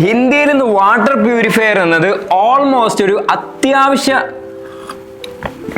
ഇന്ത്യയിൽ നിന്ന് water purifier എന്നത് ഓൾമോസ്റ്റ് ഒരു അത്യാവശ്യ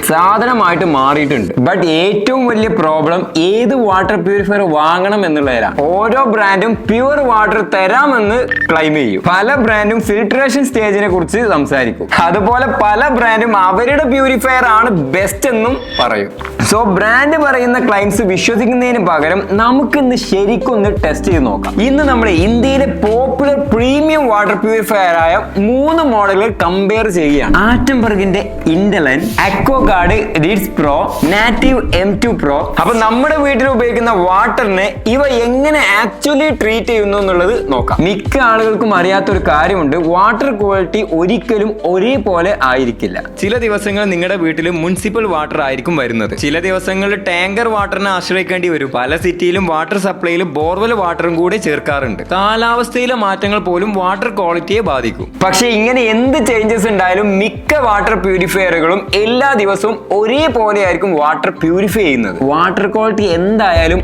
സാധനമായിട്ട് മാറിയിട്ടുണ്ട്. ബട്ട് ഏറ്റവും വലിയ പ്രോബ്ലം ഏത് വാട്ടർ പ്യൂരിഫയർ വാങ്ങണം എന്നുള്ളതാണ്. ഓരോ ബ്രാൻഡും പ്യുവർ വാട്ടർ തരാമെന്ന് ക്ലെയിം ചെയ്യും. പല ബ്രാൻഡും ഫിൽട്രേഷൻ സ്റ്റേജിനെ കുറിച്ച് സംസാരിക്കും. അതുപോലെ പല ബ്രാൻഡും അവരുടെ പ്യൂരിഫയർ ആണ് ബെസ്റ്റ് എന്നും പറയും. സോ ബ്രാൻഡ് പറയുന്ന ക്ലെയിംസ് വിശ്വസിക്കുന്നതിന് പകരം നമുക്കിന്ന് ശരിക്കും ഒന്ന് ടെസ്റ്റ് ചെയ്ത് നോക്കാം. ഇന്ന് നമ്മുടെ ഇന്ത്യയിലെ പോപ്പുലർ പ്രീമിയം വാട്ടർ പ്യൂരിഫയർ ആയ 3 മോഡലുകൾ കമ്പയർ ചെയ്യുകയാണ്. ആറ്റംബർഗിന്റെ Intellon, Aquaguard Ritz pro, native M2 pro. അപ്പൊ നമ്മുടെ വീട്ടിൽ ഉപയോഗിക്കുന്ന വാട്ടറിനെ ഇവ എങ്ങനെ ആക്ച്വലി ട്രീറ്റ് ചെയ്യുന്നു എന്നുള്ളത് നോക്കാം. മിക്ക ആളുകൾക്കും അറിയാത്തൊരു കാര്യമുണ്ട്, വാട്ടർ ക്വാളിറ്റി ഒരിക്കലും ഒരേപോലെ ആയിരിക്കില്ല. ചില ദിവസങ്ങൾ നിങ്ങളുടെ വീട്ടിൽ മുനിസിപ്പൽ വാട്ടർ ആയിരിക്കും വരുന്നത്. ചില ദിവസങ്ങളിൽ ടാങ്കർ വാട്ടറിനെ ആശ്രയിക്കേണ്ടി വരും. പല സിറ്റിയിലും വാട്ടർ സപ്ലൈയിൽ ബോർവെൽ വാട്ടറും കൂടി ചേർക്കാറുണ്ട്. കാലാവസ്ഥയിലെ മാറ്റങ്ങൾ പോലും വാട്ടർ ക്വാളിറ്റിയെ ബാധിക്കും. പക്ഷെ ഇങ്ങനെ എന്ത് ചേഞ്ചസ് ഉണ്ടായാലും മിക്ക വാട്ടർ പ്യൂരിഫയറുകളും എല്ലാ ദിവസവും ഒരേപോലെ ആയിരിക്കും വാട്ടർ പ്യൂരിഫൈ ചെയ്യുന്നത്. വാട്ടർ ക്വാളിറ്റി എന്തായാലും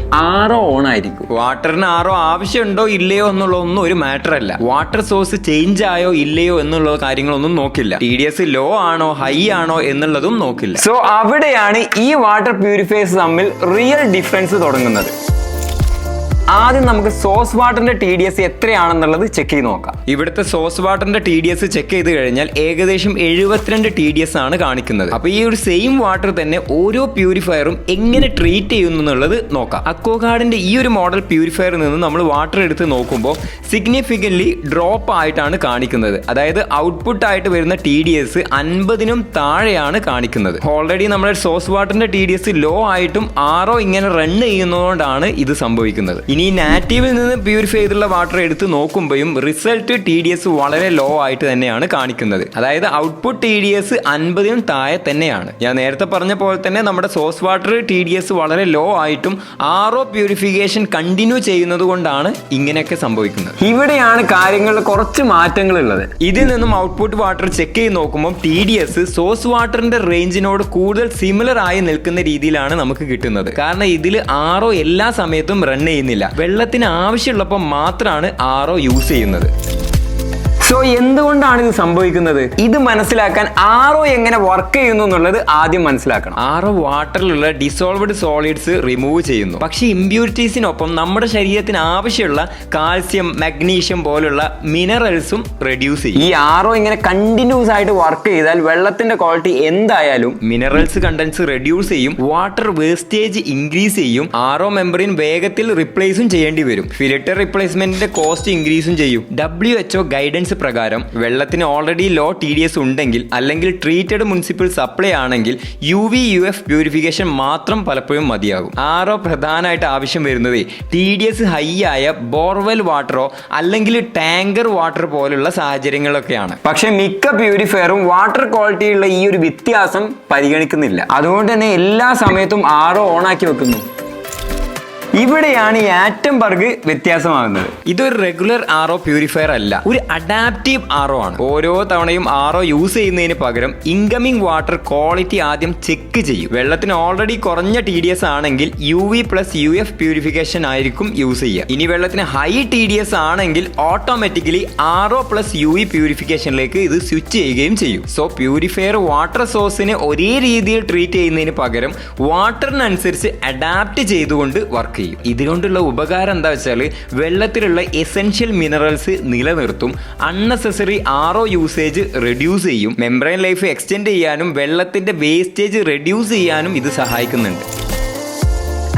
RO ഓൺ ആയിരിക്കും. വാട്ടറിന് RO ആവശ്യമുണ്ടോ ഇല്ലയോ എന്നുള്ളതൊന്നും ഒരു മാറ്റർ അല്ല. വാട്ടർ സോഴ്സ് ചേഞ്ച് ആയോ ഇല്ലയോ എന്നുള്ള കാര്യങ്ങളൊന്നും നോക്കില്ല. TDS ലോ ആണോ ഹൈ ആണോ എന്നുള്ളതും നോക്കില്ല. സോ അവിടെയാണ് ഈ വാട്ടർ പ്യൂരിഫയേഴ്സ് തമ്മിൽ റിയൽ ഡിഫറൻസ് തുടങ്ങുന്നത്. ആദ്യം നമുക്ക് സോഴ്സ് വാട്ടറിന്റെ TDS എത്രയാണെന്നുള്ളത് ചെക്ക് ചെയ്ത് നോക്കാം. ഇവിടുത്തെ സോഴ്സ് വാട്ടറിന്റെ TDS ചെക്ക് ചെയ്ത് കഴിഞ്ഞാൽ ഏകദേശം 72 TDS ആണ് കാണിക്കുന്നത്. അപ്പൊ ഈ ഒരു സെയിം വാട്ടർ തന്നെ ഓരോ പ്യൂരിഫയറും എങ്ങനെ ട്രീറ്റ് ചെയ്യുന്നു എന്നുള്ളത് നോക്കാം. അക്വാഗാർഡിന്റെ ഈ ഒരു മോഡൽ പ്യൂരിഫയറിൽ നിന്ന് നമ്മൾ വാട്ടർ എടുത്ത് നോക്കുമ്പോൾ സിഗ്നിഫിക്കന്റ്ലി ഡ്രോപ്പ് ആയിട്ടാണ് കാണിക്കുന്നത്. അതായത് ഔട്ട്പുട്ട് ആയിട്ട് വരുന്ന TDS 50നും താഴെയാണ് കാണിക്കുന്നത്. ഓൾറെഡി നമ്മുടെ സോഴ്സ് വാട്ടറിന്റെ TDS ലോ ആയിട്ടും RO ഇങ്ങനെ റൺ ചെയ്യുന്നതുകൊണ്ടാണ് ഇത് സംഭവിക്കുന്നത്. ഇനി നാറ്റീവിൽ നിന്ന് പ്യൂരിഫൈ ചെയ്തുള്ള വാട്ടർ എടുത്ത് നോക്കുമ്പോഴും റിസൾട്ട് TDS വളരെ ലോ ആയിട്ട് തന്നെയാണ് കാണിക്കുന്നത്. അതായത് ഔട്ട്പുട്ട് TDS 50നും താഴെ തന്നെയാണ്. ഞാൻ നേരത്തെ പറഞ്ഞ പോലെ തന്നെ നമ്മുടെ സോഴ്സ് വാട്ടർ TDS വളരെ ലോ ആയിട്ടും RO പ്യൂരിഫിക്കേഷൻ കണ്ടിന്യൂ ചെയ്യുന്നത് കൊണ്ടാണ് ഇങ്ങനെയൊക്കെ സംഭവിക്കുന്നത്. ഇവിടെയാണ് കാര്യങ്ങളിൽ കുറച്ച് മാറ്റങ്ങൾ ഉള്ളത്. ഇതിൽ നിന്നും ഔട്ട്പുട്ട് വാട്ടർ ചെക്ക് ചെയ്ത് നോക്കുമ്പോൾ TDS സോഴ്സ് വാട്ടറിന്റെ റേഞ്ചിനോട് കൂടുതൽ സിമിലർ ആയി നിൽക്കുന്ന രീതിയിലാണ് നമുക്ക് കിട്ടുന്നത്. കാരണം ഇതിൽ RO എല്ലാ സമയത്തും റൺ ചെയ്യുന്നില്ല. വെള്ളത്തിന് ആവശ്യമുള്ളപ്പോൾ മാത്രമാണ് RO യൂസ് ചെയ്യുന്നത്. സോ എന്തുകൊണ്ടാണ് ഇത് സംഭവിക്കുന്നത്? ഇത് മനസ്സിലാക്കാൻ RO എങ്ങനെ വർക്ക് ചെയ്യുന്നു എന്നുള്ളത് ആദ്യം മനസ്സിലാക്കണം. RO വാട്ടറിലുള്ള ഡിസോൾവ്ഡ് സോളിഡ്സ് റിമൂവ് ചെയ്യുന്നു. പക്ഷേ ഇമ്പ്യൂരിറ്റീസിനൊപ്പം നമ്മുടെ ശരീരത്തിന് ആവശ്യമുള്ള കാൽസ്യം, മഗ്നീഷ്യം പോലുള്ള മിനറൽസും റെഡ്യൂസ് ചെയ്യും. ഈ RO ഇങ്ങനെ കണ്ടിന്യൂസ് ആയിട്ട് വർക്ക് ചെയ്താൽ വെള്ളത്തിന്റെ ക്വാളിറ്റി എന്തായാലും മിനറൽസ് കണ്ടൻസ് റെഡ്യൂസ് ചെയ്യും, വാട്ടർ വേസ്റ്റേജ് ഇൻക്രീസ് ചെയ്യും, RO മെമ്പറിൻ വേഗത്തിൽ റിപ്ലേസും ചെയ്യേണ്ടി വരും, ഫിൽറ്റർ റിപ്ലേസ്മെന്റിന്റെ കോസ്റ്റ് ഇൻക്രീസും ചെയ്യും. WHO ഗൈഡൻസ് പ്രകാരം വെള്ളത്തിന് ഓൾറെഡി ലോ TDS ഉണ്ടെങ്കിൽ അല്ലെങ്കിൽ ട്രീറ്റഡ് മുനിസിപ്പൽ സപ്ലൈ ആണെങ്കിൽ UV UF പ്യൂരിഫിക്കേഷൻ മാത്രം പലപ്പോഴും മതിയാകും. RO പ്രധാനമായിട്ട് ആവശ്യം വരുന്നത് TDS ഹൈ ആയ ബോർവെൽ വാട്ടറോ അല്ലെങ്കിൽ ടാങ്കർ വാട്ടർ പോലുള്ള സാഹചര്യങ്ങളൊക്കെയാണ്. പക്ഷെ മിക്ക പ്യൂരിഫയറും വാട്ടർ ക്വാളിറ്റിയുള്ള ഈ ഒരു വ്യത്യാസം പരിഗണിക്കുന്നില്ല. അതുകൊണ്ട് തന്നെ എല്ലാ സമയത്തും RO ഓൺ ആക്കി വെക്കുന്നു. ഇവിടെയാണ് ഈ ആറ്റംബർഗ് വ്യത്യാസമാകുന്നത്. ഇതൊരു റെഗുലർ RO പ്യൂരിഫയർ അല്ല, ഒരു അഡാപ്റ്റീവ് RO ആണ്. ഓരോ തവണയും RO യൂസ് ചെയ്യുന്നതിന് പകരം ഇൻകമിംഗ് വാട്ടർ ക്വാളിറ്റി ആദ്യം ചെക്ക് ചെയ്യും. വെള്ളത്തിന് ഓൾറെഡി കുറഞ്ഞ TDS ആണെങ്കിൽ UV + UF പ്യൂരിഫിക്കേഷൻ ആയിരിക്കും യൂസ് ചെയ്യുക. ഇനി വെള്ളത്തിന് ഹൈ TDS ആണെങ്കിൽ ഓട്ടോമാറ്റിക്കലി RO + UV പ്യൂരിഫിക്കേഷനിലേക്ക് ഇത് സ്വിച്ച് ചെയ്യുകയും ചെയ്യും. സോ പ്യൂരിഫയർ വാട്ടർ സോഴ്സിനെ ഒരേ രീതിയിൽ ട്രീറ്റ് ചെയ്യുന്നതിന് പകരം വാട്ടറിനനുസരിച്ച് അഡാപ്റ്റ് ചെയ്തുകൊണ്ട് വർക്ക് ചെയ്യും. ഇതുകൊണ്ടുള്ള ഉപകാരം എന്താ വെച്ചാൽ വെള്ളത്തിലുള്ള എസെൻഷ്യൽ മിനറൽസ് നിലനിർത്തും, അൺനെസസറി RO യൂസേജ് റെഡ്യൂസ് ചെയ്യും, മെംബ്രെയിൻ ലൈഫ് എക്സ്റ്റെൻഡ് ചെയ്യാനും വെള്ളത്തിന്റെ വേസ്റ്റേജ് റെഡ്യൂസ് ചെയ്യാനും ഇത് സഹായിക്കുന്നുണ്ട്.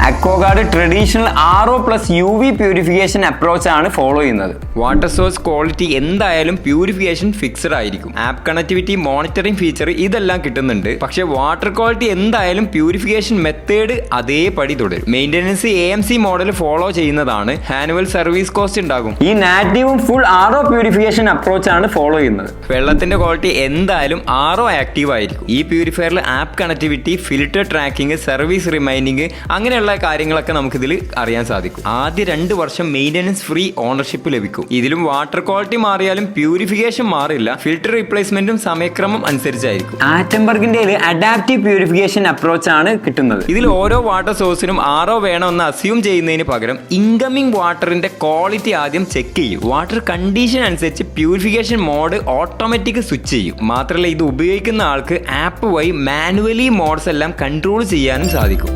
Aquaguard traditional RO + UV purification approach ആണ് ഫോളോ ചെയ്യുന്നത്. വാട്ടർ സോഴ്സ് ക്വാളിറ്റി എന്തായാലും പ്യൂരിഫിക്കേഷൻ ഫിക്സഡ് ആയിരിക്കും. ആപ്പ് കണക്ടിവിറ്റി, മോണിറ്ററിംഗ് ഫീച്ചർ ഇതെല്ലാം കിട്ടുന്നുണ്ട്. പക്ഷെ വാട്ടർ ക്വാളിറ്റി എന്തായാലും പ്യൂരിഫിക്കേഷൻ മെത്തേഡ് അതേപടി തുടരും. മെയിൻ്റെനൻസ് AMC മോഡൽ ഫോളോ ചെയ്യുന്നതാണ്. ആനുവൽ സർവീസ് കോസ്റ്റ് ഉണ്ടാകും. ഈ നാറ്റീവും ഫുൾ RO പ്യൂരിഫിക്കേഷൻ അപ്രോച്ച് ആണ് ഫോളോ ചെയ്യുന്നത്. വെള്ളത്തിന്റെ ക്വാളിറ്റി എന്തായാലും RO ആക്റ്റീവ് ആയിരിക്കും. ഈ പ്യൂരിഫയറിൽ app connectivity, filter tracking, service reminding അങ്ങനെയുള്ള കാര്യങ്ങളൊക്കെ നമുക്ക് ഇതിൽ അറിയാൻ സാധിക്കും. ആദ്യ 2 വർഷം മെയിൻ്റനൻസ് ഫ്രീ ഓണർഷിപ്പ് ലഭിക്കും. ഇതിലും വാട്ടർ ക്വാളിറ്റി മാറിയാലും പ്യൂരിഫിക്കേഷൻ മാറില്ല. ഫിൽറ്റർ റീപ്ലേസ്മെന്റും സമയക്രമം അനുസരിച്ചായിരിക്കും. ആറ്റംബർഗിന്റെ അഡാപ്റ്റീവ് പ്യൂരിഫിക്കേഷൻ അപ്രോച്ച് ആണ് കിട്ടുന്നത്. ഇതിൽ ഓരോ വാട്ടർ സോഴ്സിനും RO വേണമെന്ന് അസ്യൂം ചെയ്യുന്നതിന് പകരം ഇൻകമിംഗ് വാട്ടറിന്റെ ക്വാളിറ്റി ആദ്യം ചെക്ക് ചെയ്യും. വാട്ടർ കണ്ടീഷൻ അനുസരിച്ച് പ്യൂരിഫിക്കേഷൻ മോഡ് ഓട്ടോമാറ്റിക് സ്വിച്ച് ചെയ്യും. മാത്രമല്ല ഇത് ഉപയോഗിക്കുന്ന ആൾക്ക് ആപ്പ് വഴി മാനുവലി മോഡ്സ് എല്ലാം കൺട്രോൾ ചെയ്യാനും സാധിക്കും.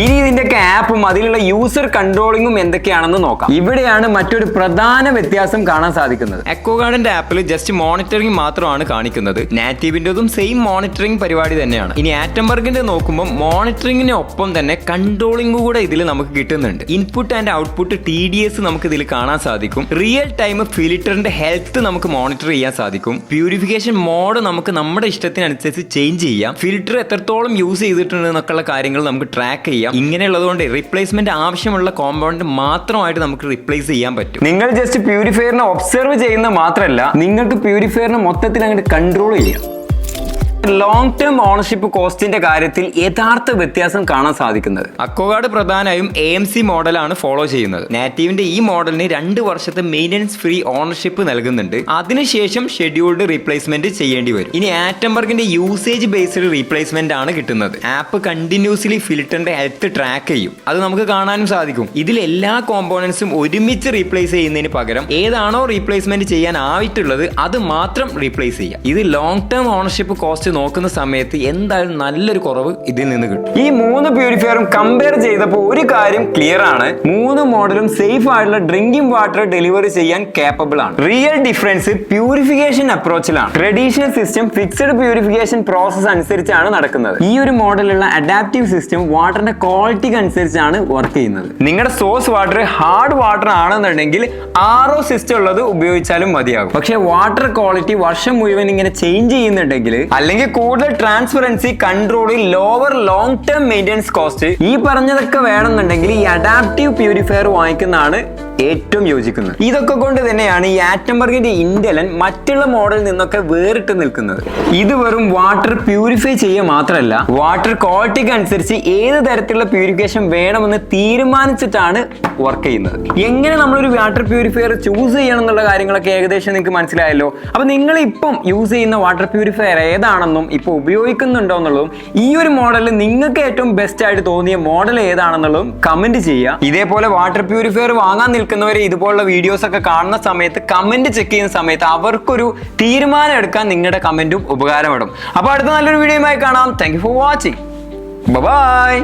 ഇനി ഇതിന്റെയൊക്കെ ആപ്പും അതിലുള്ള യൂസർ കൺട്രോളിങ്ങും എന്തൊക്കെയാണെന്ന് നോക്കാം. ഇവിടെയാണ് മറ്റൊരു പ്രധാന വ്യത്യാസം കാണാൻ സാധിക്കുന്നത്. അക്വാഗാർഡിന്റെ ആപ്പിൽ ജസ്റ്റ് മോണിറ്ററിംഗ് മാത്രമാണ് കാണിക്കുന്നത്. നാറ്റീവിന്റെതും സെയിം മോണിറ്ററിംഗ് പരിപാടി തന്നെയാണ്. ഇനി ആറ്റംബർഗിന്റെ നോക്കുമ്പോൾ മോണിറ്ററിംഗിന് ഒപ്പം തന്നെ കൺട്രോളിംഗ് കൂടെ ഇതിൽ നമുക്ക് കിട്ടുന്നുണ്ട്. ഇൻപുട്ട് ആൻഡ് ഔട്ട്പുട്ട് TDS നമുക്ക് ഇതിൽ കാണാൻ സാധിക്കും. റിയൽ ടൈം ഫിൽറ്ററിന്റെ ഹെൽത്ത് നമുക്ക് മോണിറ്റർ ചെയ്യാൻ സാധിക്കും. പ്യൂരിഫിക്കേഷൻ മോഡ് നമുക്ക് നമ്മുടെ ഇഷ്ടത്തിനനുസരിച്ച് ചേഞ്ച് ചെയ്യാം. ഫിൽറ്റർ എത്രത്തോളം യൂസ് ചെയ്തിട്ടുണ്ട് എന്നൊക്കെയുള്ള കാര്യങ്ങൾ നമുക്ക് ട്രാക്ക് ചെയ്യാം. ഇങ്ങനെയുള്ളതുകൊണ്ട് റീപ്ലേസ്മെന്റ് ആവശ്യമുള്ള കോമ്പൗണ്ട് മാത്രമായിട്ട് നമുക്ക് റീപ്ലേസ് ചെയ്യാൻ പറ്റും. നിങ്ങൾ ജസ്റ്റ് പ്യൂരിഫയറിനെ ഒബ്സർവ് ചെയ്യുന്നത് മാത്രമല്ല, നിങ്ങൾക്ക് പ്യൂരിഫയറിനെ മൊത്തത്തിൽ അങ്ങോട്ട് കൺട്രോൾ ചെയ്യാം. ലോങ് ടേം ഓണർഷിപ്പ് കോസ്റ്റിന്റെ കാര്യത്തിൽ യഥാർത്ഥ വ്യത്യാസം കാണാൻ സാധിക്കുന്നത്. അക്വാഗാർഡ് പ്രധാനമായും AMC മോഡലാണ് ഫോളോ ചെയ്യുന്നത്. നാറ്റീവിന്റെ ഈ മോഡലിന് 2 വർഷത്തെ മെയിൻ്റനൻസ് ഫ്രീ ഓണർഷിപ്പ് നൽകുന്നുണ്ട്. അതിനുശേഷം ഷെഡ്യൂൾഡ് റീപ്ലേസ്മെന്റ് ചെയ്യേണ്ടി വരും. ഇനി ആറ്റംബർഗിന്റെ യൂസേജ് ബേസ്ഡ് റീപ്ലേസ്മെന്റ് ആണ് കിട്ടുന്നത്. ആപ്പ് കണ്ടിന്യൂസ്ലി ഫിൽറ്ററിന്റെ ഹെൽത്ത് ട്രാക്ക് ചെയ്യും. അത് നമുക്ക് കാണാനും സാധിക്കും. ഇതിൽ എല്ലാ കോമ്പോണൻസും ഒരുമിച്ച് റീപ്ലേസ് ചെയ്യുന്നതിന് പകരം ഏതാണോ റീപ്ലേസ്മെന്റ് ചെയ്യാൻ ആയിട്ടുള്ളത് അത് മാത്രം റീപ്ലേസ് ചെയ്യാം. ഇത് ലോങ് ടേം ഓണർഷിപ്പ് കോസ്റ്റ് നോക്കുന്ന സമയത്ത് എന്തായാലും നല്ലൊരു കുറവ് ഇതിൽ നിന്ന് കിട്ടും. ഈ 3 പ്യൂരിഫയറും കമ്പയർ ചെയ്തപ്പോൾ ഒരു കാര്യം ക്ലിയർ ആണ്. 3 മോഡലും സേഫ് ആയിട്ടുള്ള ഡ്രിങ്കിംഗ് വാട്ടർ ഡെലിവറി ചെയ്യാൻ കേപ്പബിൾ ആണ്. റിയൽ ഡിഫറൻസ് പ്യൂരിഫിക്കേഷൻ അപ്രോച്ചിലാണ്. Traditional system fixed purification process അനുസരിച്ചാണ് നടക്കുന്നത്. ഈ ഒരു മോഡലുള്ള അഡാപ്റ്റീവ് സിസ്റ്റം വാട്ടറിന്റെ ക്വാളിറ്റിക്ക് അനുസരിച്ചാണ് വർക്ക് ചെയ്യുന്നത്. നിങ്ങളുടെ സോഴ്സ് വാട്ടർ ഹാർഡ് വാട്ടർ ആണെന്നുണ്ടെങ്കിൽ RO സിസ്റ്റം ഉള്ളത് ഉപയോഗിച്ചാലും മതിയാകും. പക്ഷെ വാട്ടർ ക്വാളിറ്റി വർഷം മുഴുവൻ ഇങ്ങനെ ചേഞ്ച് ചെയ്യുന്നുണ്ടെങ്കിൽ അല്ലെങ്കിൽ കൂടുതൽ transparency, control, lower long term maintenance cost, ഈ പറഞ്ഞതൊക്കെ വേണമെന്നുണ്ടെങ്കിൽ ഈ അഡാപ്റ്റീവ് പ്യൂരിഫയർ വാങ്ങിക്കുന്നതാണ് ഏറ്റവും യോജിക്കുന്നത്. ഇതൊക്കെ കൊണ്ട് തന്നെയാണ് ഈ ആറ്റംബർഗിന്റെ ഇൻഡലൻ മറ്റുള്ള മോഡലിൽ നിന്നൊക്കെ വേറിട്ട് നിൽക്കുന്നത്. ഇത് വെറും വാട്ടർ പ്യൂരിഫൈ ചെയ്യുക മാത്രമല്ല, വാട്ടർ ക്വാളിറ്റിക്ക് അനുസരിച്ച് ഏത് തരത്തിലുള്ള പ്യൂരിഫിക്കേഷൻ വേണമെന്ന് തീരുമാനിച്ചിട്ടാണ് വർക്ക് ചെയ്യുന്നത്. എങ്ങനെ നമ്മളൊരു വാട്ടർ പ്യൂരിഫയർ ചൂസ് ചെയ്യണം എന്നുള്ള കാര്യങ്ങളൊക്കെ ഏകദേശം നിങ്ങൾക്ക് മനസ്സിലായല്ലോ. അപ്പൊ നിങ്ങൾ ഇപ്പം യൂസ് ചെയ്യുന്ന വാട്ടർ പ്യൂരിഫയർ ഏതാണെന്നും ഇപ്പോൾ ഉപയോഗിക്കുന്നുണ്ടോ എന്നുള്ളതും ഈ ഒരു മോഡലിൽ നിങ്ങൾക്ക് ഏറ്റവും ബെസ്റ്റ് ആയിട്ട് തോന്നിയ മോഡൽ ഏതാണെന്നുള്ളതും കമന്റ് ചെയ്യുക. ഇതേപോലെ വാട്ടർ പ്യൂരിഫയർ വാങ്ങാൻ നിൽക്കുന്നവരെ ഇതുപോലുള്ള വീഡിയോസ് ഒക്കെ കാണുന്ന സമയത്ത് കമന്റ് ചെക്ക് ചെയ്യുന്ന സമയത്ത് അവർക്കൊരു തീരുമാനം എടുക്കാൻ നിങ്ങളുടെ കമന്റും ഉപകാരപ്പെടും. അപ്പോൾ അടുത്ത നല്ലൊരു വീഡിയോയുമായി കാണാം. Thank you for watching. By.